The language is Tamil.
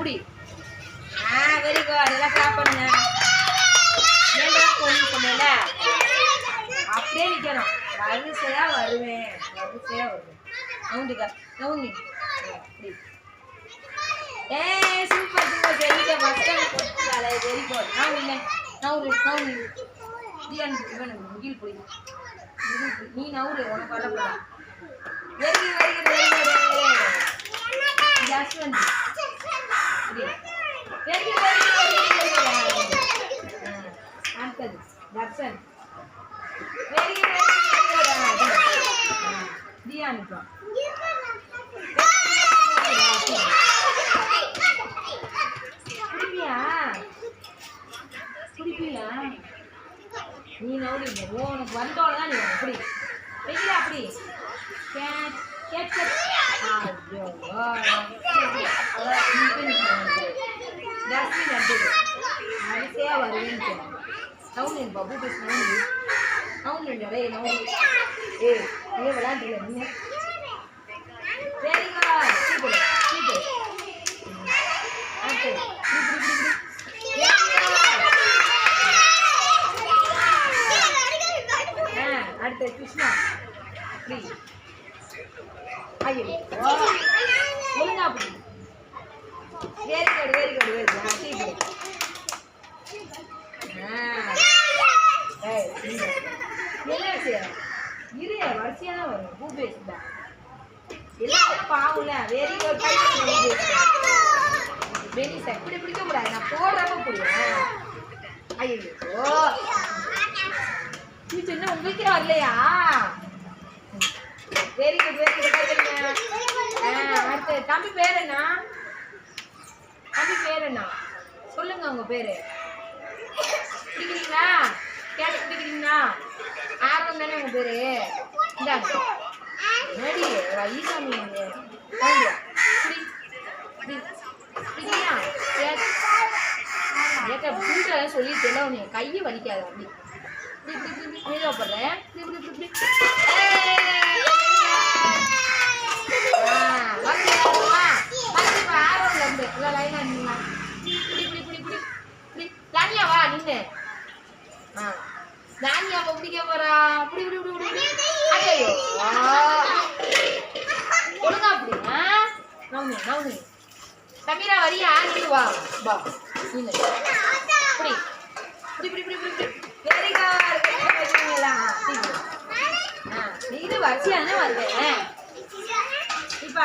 மூடி. Very good. எல்லாம் கிளாப் பண்ணுங்க. ஏன்டா போன்னு சொன்னேன்ல, அப்படியே நிக்கணும். வரிசையா வருவேன், வரிசையா வருவேன். நவுண்டுக்கா, நவுண்டி. Super super. சரிங்க, ஃபர்ஸ்ட் போட்டுட்டாலே. Very good. நவுண்டு நவுண்டு நவுண்டு. முகில் போய் நீ நவுரு, உனக்கு வரப்படா. Very very very Jaswant. Very very அடுத்தது தர்ஷன். வெரி வெரி தியானிப்பா. குடிப்பியா குடிப்பியா நீ நவுடி. உனக்கு வந்தோட தான் நீ அப்படி வெயில அப்படி கேட் கேட் கேட். ஐயோ டஸ்ட்பின் அடுத்தது வரிசையா வருவேன்னு சொன்னாங்க. நவுண்டு பாபு பேச நவுண்டு நவுண்டு ரே நவுண்டு. நீ விளையாண்டுல நீங்க. Very good. Super super. அடுத்தது அடுத்த கிருஷ்ணா. ஐயோ ஒழுங்கா அப்படி. Very good very good very good. இரு வரிசையா தான் வரும். பூ பேசுதா எல்லாம் பாவுல. Very good. பெனிசா இப்படி பிடிக்க கூடாது, நான் போடுறப்ப புரியும். ஐயோ நீ சொன்ன உங்களுக்கு வரலையா? Very good very good. அடுத்து தம்பி பேர் என்ன? தம்பி பேர் என்ன சொல்லுங்க. உங்க பேரு பிடிக்கிறீங்களா? கேட்டு பிடிக்கிறீங்களா? ஆர்வம் தானே உங்க பேரு? இந்தாங்க நடி ஈசாமி. சொல்லிட்டு உன்னை கையை வலிக்காது. அப்படி போடுறேன். தானியாவா நின்று தானியாவை பிடிக்க போறா. அப்படி இப்படி இப்படி இப்படி. ஐயோ ஒழுங்கா அப்படி. Noun noun. சமீரா வரியா? நீ வா வா நின்று இப்படி இப்படி இப்படி இப்படி இப்படி. Very good. இது வரிசையா தானே வருவேன். இப்ப